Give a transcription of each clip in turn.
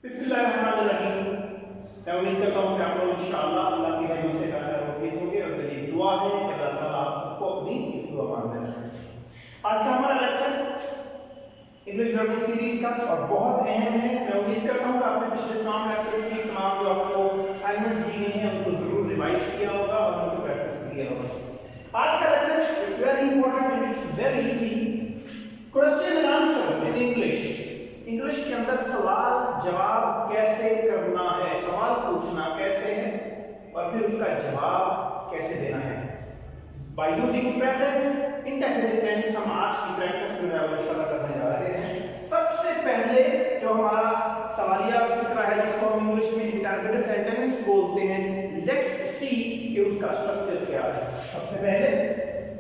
बिस्मिल्लाहिर्रहमानिर्रहीम। मैं उम्मीद करता हूँ कि आप लोग इंशाअल्लाह अल्लाह की रहमत से खैर वफीक होंगे और मेरी दुआ है कि अल्लाह ताला आप सबको अपनी हिफ्ज़ व अमान में रखे। आज का हमारा लेक्चर इंग्लिश लर्निंग सीरीज का और बहुत अहम है। मैं उम्मीद करता हूँ कि आपने पिछले तमाम लेक्चर्स की तमाम जो आपको असाइनमेंट्स दी गई हैं उनको ज़रूर रिवाइज किया होगा और उनको प्रैक्टिस किया होगा। आज का lecture is very important and it's very easy. Question and answer in English. English के अंदर सवाल जवाब कैसे करना है, सवाल पूछना कैसे है और फिर उसका जवाब कैसे देना है by using present indefinite tense. हम आज की प्रैक्टिस जो है वो इंशाल्लाह करने जा रहे हैं। सबसे पहले जो हमारा सवालिया फिक्रा है जिसको हम इंग्लिश में इंटरोगेटिव सेंटेंस बोलते हैं, लेट्स सी कि उसका स्ट्रक्चर क्या है। सबसे पहले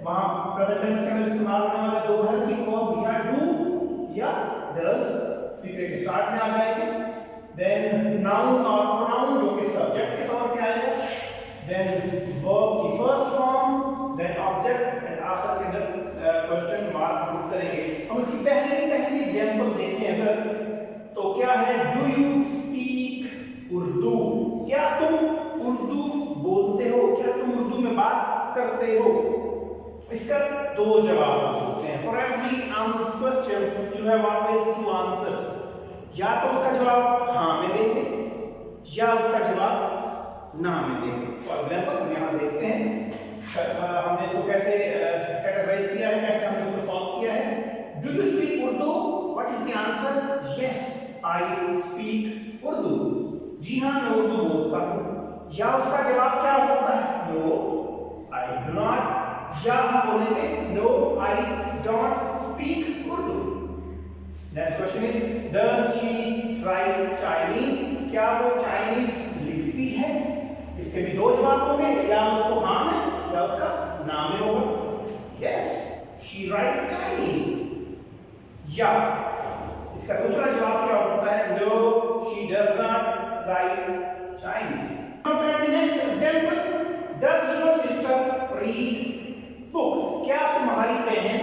वहां प्रेजेंट टेंस के अंदर इस्तेमाल होने वाले दो हैं, बी और बी आर डू या डज फिक्रे के स्टार्ट में आ जाएगी। देन नाउन और प्रोनाउन जो कि सब्जेक्ट के तौर पे आएगा। देन वर्ब की first form, then object and आखिर के अंदर क्वेश्चन मार्क पुट करेंगे। हम इसकी पहली एग्जांपल देखें अगर तो क्या है, डू यू स्पीक उर्दू? क्या तुम उर्दू बोलते हो, क्या तुम उर्दू में बात करते हो? इसका दो जवाब हो सकते हैं। For every question you have always two answers. या तो उसका जवाब हाँ में देंगे या उसका जवाब ना में देंगे। फॉर एग्जांपल हम यहाँ देखते हैं हमने इसको कैसे कैटेगराइज किया है, कैसे हमने इसको सॉल्व किया है। Do you speak Urdu? What is the answer? Yes I speak Urdu. जी हाँ मैं उर्दू बोलता हूँ। या उसका जवाब क्या हो सकता है? No I do not. या हम बोलेंगे no I don't speak Urdu. Next question is does she write Chinese? क्या वो चाइनीज लिखती है? इसके भी दो जवाब होंगे, या उसको हाँ में या उसका ना में होगा। Yes she writes Chinese. या इसका दूसरा जवाब क्या होता है? No she does not write Chinese. Now the next example, does your sister read book? क्या तुम्हारी बहन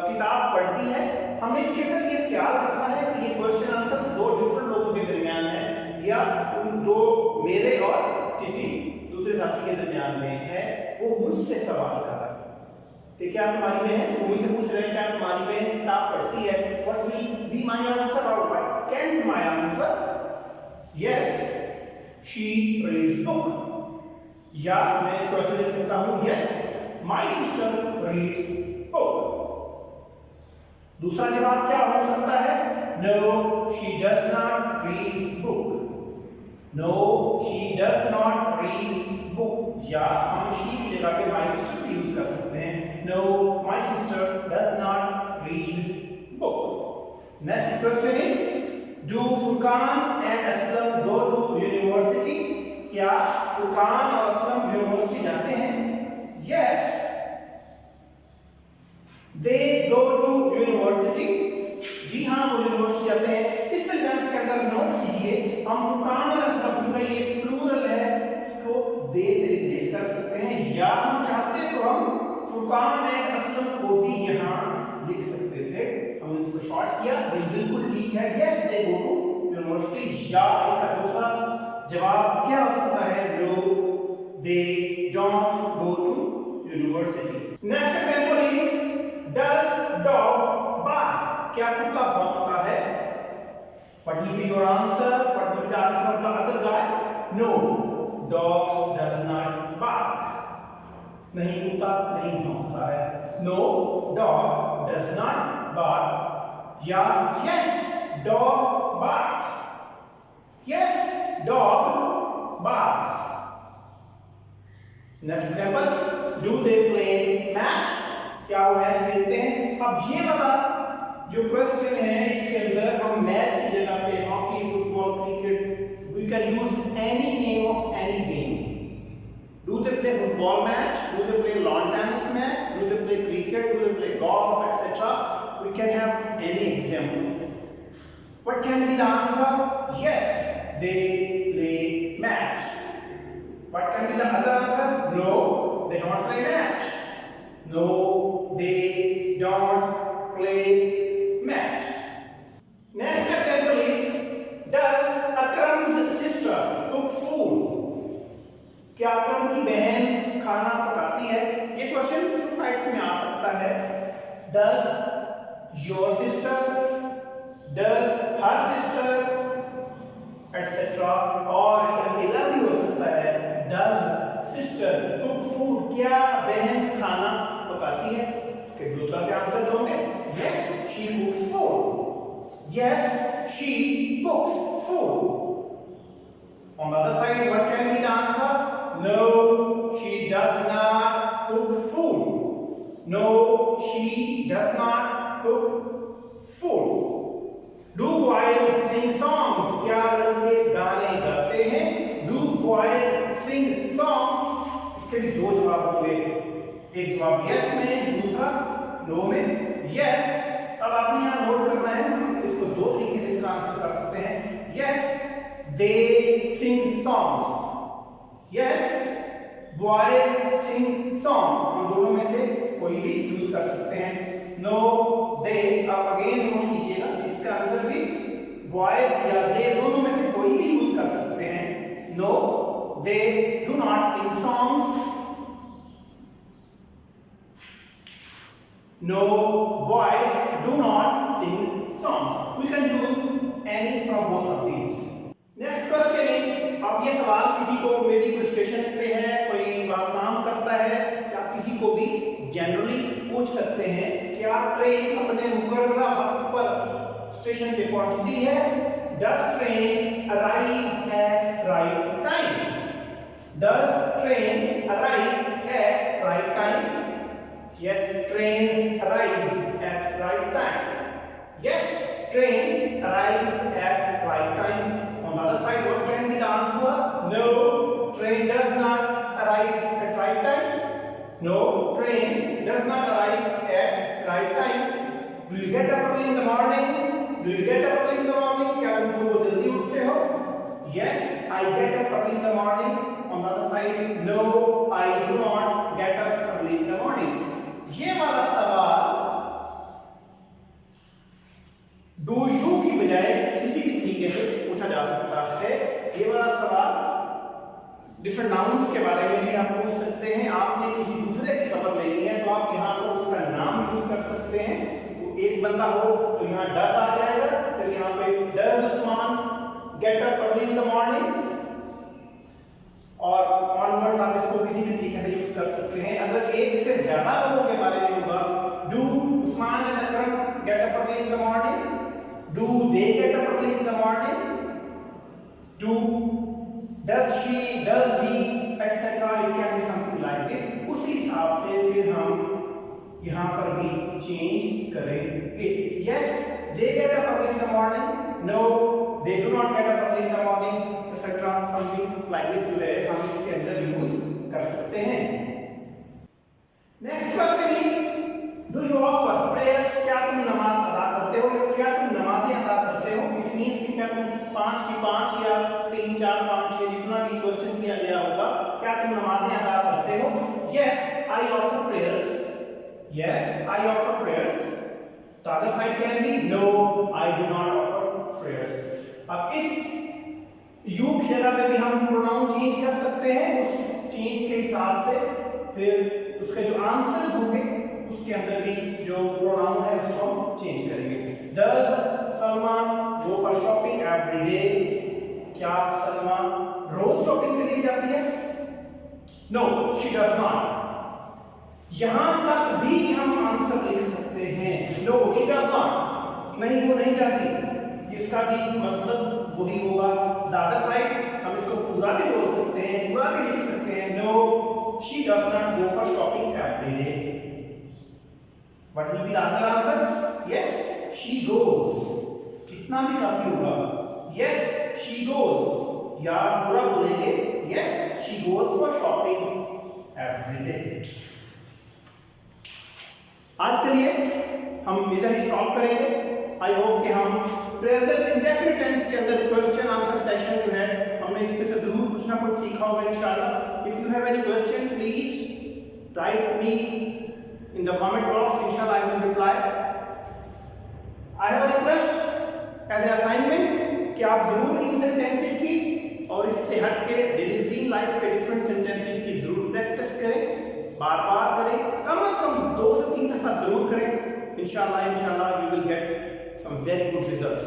किताब पढ़ती है? हमने इसके अंदर ये ख्याल रखा है कि ये क्वेश्चन आंसर दो डिफरेंट लोगों के दरमियान है या उन दो मेरे और किसी दूसरे साथी के दरमियान में है। वो मुझसे सवाल कर रहा है कि क्या तुम्हारी बहन, वो मुझसे पूछ रहे हैं क्या तुम्हारी बहन किताब पढ़ती है? What will be my answer और what can be my answer? Yes she reads book. या मैं इस क्वेश्चन लिख सकता हूं yes my sister reads book. दूसरा जवाब क्या हो सकता है? No she does not read book. No she does not read book. या हम शी की जगह पे माय सिस्टर भी यूज कर सकते हैं। No my sister does not read book. Next question is do Furqan and Aslam go to university? क्या फुरकान और असलम यूनिवर्सिटी जाते हैं? Yes they go to university. जी हाँ वो यूनिवर्सिटी जाते हैं। इस सेंटेंस के अंदर नोट कीजिए हम फुरकान और असलम जो है ये प्लूरल है इसको दे से रिप्लेस कर सकते हैं, या हम चाहते तो हम फुरकान एंड असलम को भी यहाँ लिख सकते थे। हमने इसको शॉर्ट किया, ये बिल्कुल ठीक है। Yes they go to university. या इसका दूसरा जवाब क्या हो सकता है? No they don't go to university. Next example is does dog bark? क्या कुत्ता भौंकता है? What will be your answer? What will be the answer of the other guy? No, dog does not bark. नहीं कुत्ता नहीं भौंकता है। No, dog does not bark. या yes, dog barks. Yes, dog barks. Next example, do they play match? क्या वो match खेलते हैं? अब ये वाला जो क्वेश्चन है इसके अंदर हम मैच की जगह पे hockey, football, cricket, we can use any name of any game. Do they play football match? Do they play lawn tennis match? Do they play cricket? Do they play golf etcetera? We can have any example. What can be the answer? Yes they play match. What can be the other answer? No they don't play match. No, they don't play match. Next example is etcetera. और ये अकेला भी हो सकता है। Does sister cook food, क्या बहन खाना पकाती है? इसके दो तरह से आंसर होंगे। Yes she कुक्स food, yes she कुक्स food. On the other side, what can be the answer? No, she does not cook food. No, she does not cook food. Do boys sing songs? क्या लड़के गाने गाते हैं? Do boys sing songs? इसके भी दो जवाब होंगे, एक जवाब yes में, दूसरा no में। yes, अब आपने यहाँ नोट करना है, इसको दो तरीके से इसका आंसर कर सकते हैं। yes, they sing songs. yes, boys sing songs. हम दोनों में से कोई भी यूज कर सकते हैं। no, they, आप अगेन नोट कीजिएगा, इसका आंसर भी boys या they दोनों में से कोई भी यूज कर सकते हैं। no, they do not sing songs. no, boys do not sing songs. We can use any from both of these. Next question is, अब ये सवाल किसी को मे बी कोई स्टेशन पे है, कोई काम करता है, या किसी को भी जनरली पूछ सकते हैं, क्या ट्रेन अपने मुकर्ररा वक्त पर स्टेशन पे पहुंचती है? Does train arrive at right time? Does train arrive at right time? Yes, train arrives eight right time. Yes, train arrives eight right time. On the other side, what can be the answer? No, train does not arrive at right time. No, train does not arrive at right time. Do you get up early in the morning? Do you get up early in the morning? क्या तुम सुबह जल्दी उठते हो? Yes, I get up early in the morning. On the other side, no, I do not get up early in the morning. ये वाला सवाल do you की बजाय किसी भी तरीके से पूछा जा सकता है। ये वाला सवाल डिफरेंट नाउन्स के बारे में भी आप पूछ सकते हैं। आपने किसी दूसरे की खबर लेनी है तो आप यहाँ पर उसका नाम यूज कर सकते हैं। एक बंदा हो तो यहाँ डस आ जाएगा, फिर यहाँ पे does Usman get up early in the morning, और ऑनवर्ड्स आप इसको किसी भी तरीके से यूज कर सकते हैं। अगर एक से ज्यादा लोगों के बारे में होगा, do Usman and Akram get up early in the morning? Do they get up early in the morning? Does she, does he, etc. It can be something like this. उसी हिसाब से फिर हम यहाँ पर भी चेंज करेंगे। Yes, they get up early in the morning. No, they do not get up early in the morning, etc. Something like this जो है हम इसके अंदर यूज कर सकते हैं। Next question is, do you offer prayers? क्या तुम नमाज अदा करते हो? क्या तुम नमाजें अदा करते हो? इट मींस कि क्या तुम 5 की 5 या 3 4 5 6 जितना भी क्वेश्चन किया गया होगा, क्या तुम नमाजें अदा करते हो? Yes, I offer prayers. Yes, I offer prayers. The other side can be no, I do not offer prayers. अब इस you की जगह पे भी हम प्रोनाउन चेंज कर सकते हैं। उस चेंज के हिसाब से फिर उसके जो आंसर्स होंगे उसके अंदर भी जो प्रोनाउन है उसको हम चेंज करेंगे। Does Salma go for shopping every day? क्या सलमा रोज शॉपिंग के लिए जाती है? No, she does not. यहां तक भी हम आंसर लिख सकते हैं। No, she does not. नहीं, वो नहीं जाती। इसका भी मतलब वही होगा। The other side, हम इसको पूरा भी बोल सकते हैं, पूरा भी लिख सकते हैं। No, she does not go for shopping every day. What will be the other answer? Yes, she goes. कितना भी काफी होगा। Yes, she goes. या पूरा बोलेंगे Yes, she goes for shopping every day. आज के लिए हम इधर ही स्टॉप करेंगे। आई होप कि हम प्रेजेंट इंडेफिनिट टेंस के अंदर क्वेश्चन आंसर सेशन जो है हमने इसमें से जरूर कुछ ना कुछ सीखा होगा इंशाल्लाह। If you have any question please right me in the comment box. Inshallah I will reply. I have a request as an assignment कि आप जरूर इन सेंटेंसेस की और इससे हट के डेली रूटीन लाइफ के डिफरेंट सेंटेंसेस की जरूर प्रैक्टिस करें, बार बार करें, कम से कम 2 से 3 दफा जरूर करें। इंशाल्लाह you will get some very good results.